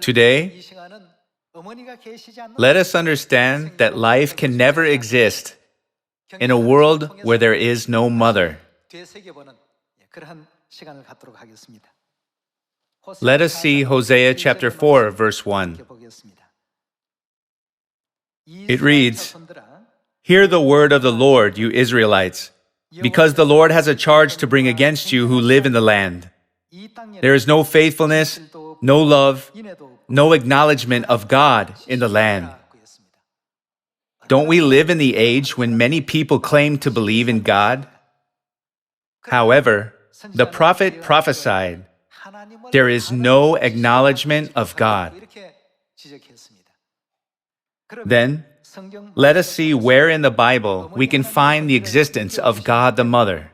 Today, let us understand that life can never exist in a world where there is no mother. Let us see Hosea chapter 4, verse 1. It reads, "Hear the word of the Lord, you Israelites, because the Lord has a charge to bring against you who live in the land. There is no faithfulness, no love, no acknowledgement of God in the land." Don't we live in the age when many people claim to believe in God? However, the prophet prophesied, there is no acknowledgement of God. Then, let us see where in the Bible we can find the existence of God the Mother.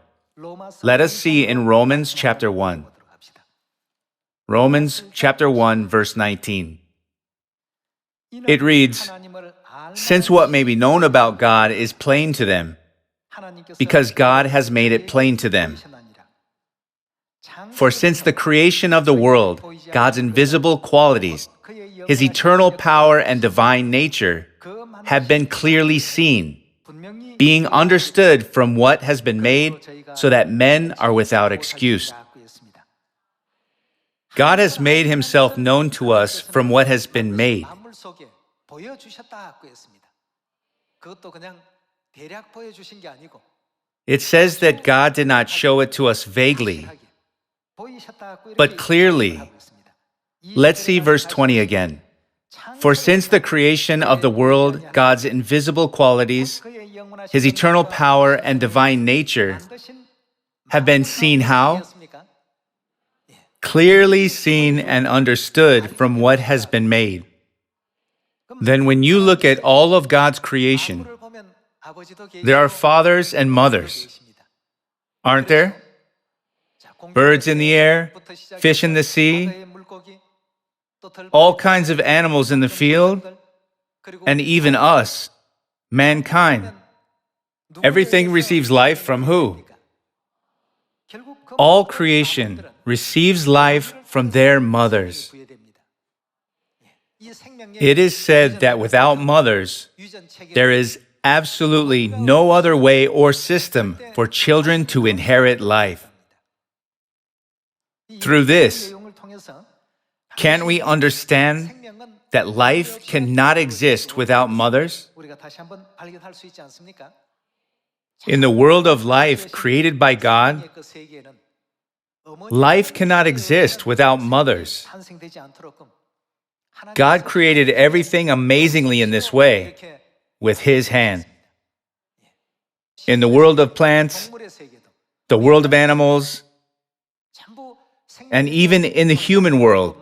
Let us see in Romans chapter 1. Romans chapter 1, verse 19. It reads, "Since what may be known about God is plain to them, because God has made it plain to them. For since the creation of the world, God's invisible qualities, His eternal power and divine nature, have been clearly seen, being understood from what has been made, so that men are without excuse." God has made Himself known to us from what has been made. It says that God did not show it to us vaguely, but clearly. Let's see verse 20 again. "For since the creation of the world, God's invisible qualities, His eternal power and divine nature have been seen how? Clearly seen and understood from what has been made." Then when you look at all of God's creation, there are fathers and mothers, aren't there? Birds in the air, fish in the sea, all kinds of animals in the field, and even us, mankind. Everything receives life from who? All creation receives life from their mothers. It is said that without mothers, there is absolutely no other way or system for children to inherit life. Through this, can't we understand that life cannot exist without mothers? In the world of life created by God, life cannot exist without mothers. God created everything amazingly in this way, with His hand. In the world of plants, the world of animals, and even in the human world,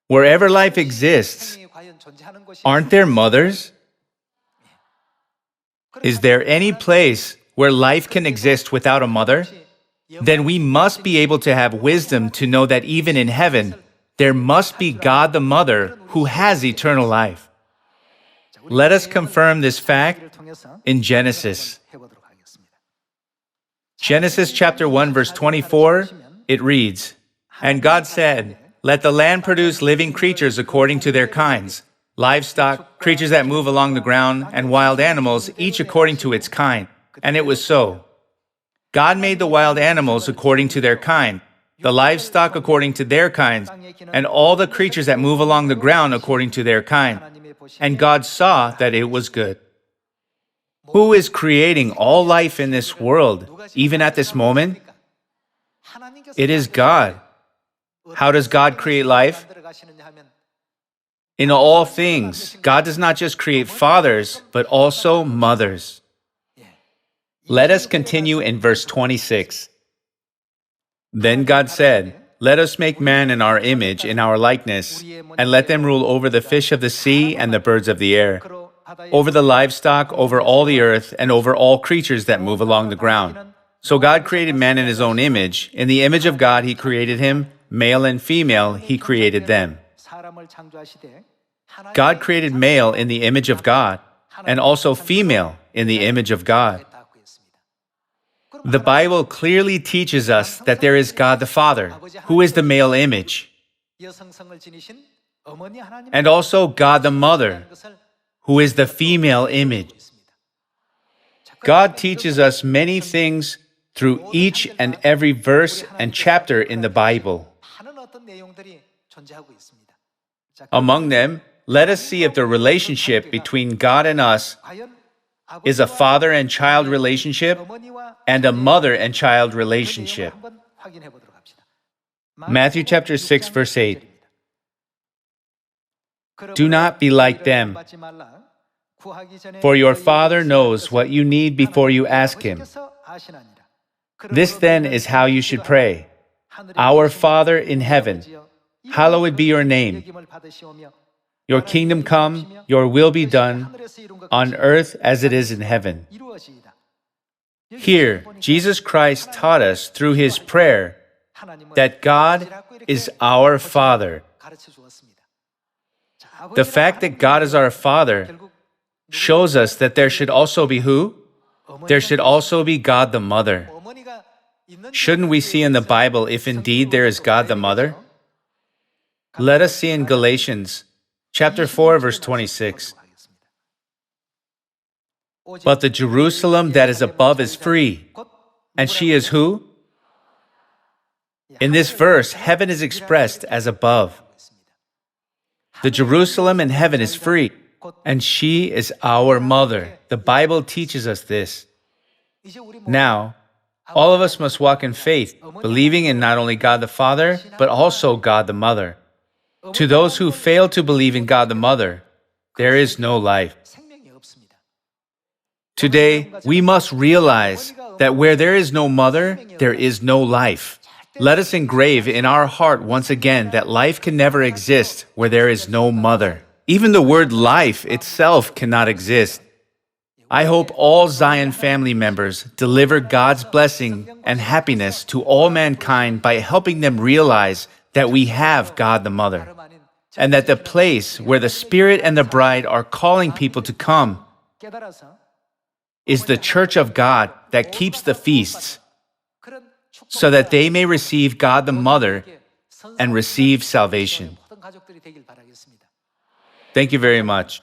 wherever life exists, aren't there mothers? Is there any place where life can exist without a mother? Then we must be able to have wisdom to know that even in heaven, there must be God the Mother who has eternal life. Let us confirm this fact in Genesis. Genesis chapter 1, verse 24, it reads, "And God said, let the land produce living creatures according to their kinds, livestock, creatures that move along the ground, and wild animals, each according to its kind. And it was so. God made the wild animals according to their kind, the livestock according to their kinds, and all the creatures that move along the ground according to their kind. And God saw that it was good." Who is creating all life in this world, even at this moment? It is God. How does God create life? In all things, God does not just create fathers, but also mothers. Let us continue in verse 26. "Then God said, let us make man in our image, in our likeness, and let them rule over the fish of the sea and the birds of the air, over the livestock, over all the earth, and over all creatures that move along the ground." So God created man in His own image. In the image of God He created him, male and female He created them. God created male in the image of God, and also female in the image of God. The Bible clearly teaches us that there is God the Father, who is the male image. and also God the Mother, who is the female image. God teaches us many things through each and every verse and chapter in the Bible. Among them, let us see if the relationship between God and us is a father and child relationship and a mother and child relationship. Matthew chapter 6, verse 8. Do not be like them, for your Father knows what you need before you ask Him. This then is how you should pray. Our Father in heaven, hallowed be your name. Your kingdom come, your will be done, on earth as it is in heaven. Here, Jesus Christ taught us through His prayer that God is our Father. The fact that God is our Father shows us that there should also be who? There should also be God the Mother. Shouldn't we see in the Bible if indeed there is God the Mother? Let us see in Galatians chapter 4, verse 26. But the Jerusalem that is above is free, and she is who? In this verse, heaven is expressed as above. The Jerusalem in heaven is free, and she is our mother. The Bible teaches us this. Now, all of us must walk in faith, believing in not only God the Father, but also God the Mother. To those who fail to believe in God the Mother, there is no life. Today, we must realize that where there is no mother, there is no life. Let us engrave in our heart once again that life can never exist where there is no mother. Even the word life itself cannot exist. I hope all Zion family members deliver God's blessing and happiness to all mankind by helping them realize that we have God the Mother, and that the place where the Spirit and the bride are calling people to come is the church of God that keeps the feasts, so that they may receive God the Mother and receive salvation. Thank you very much.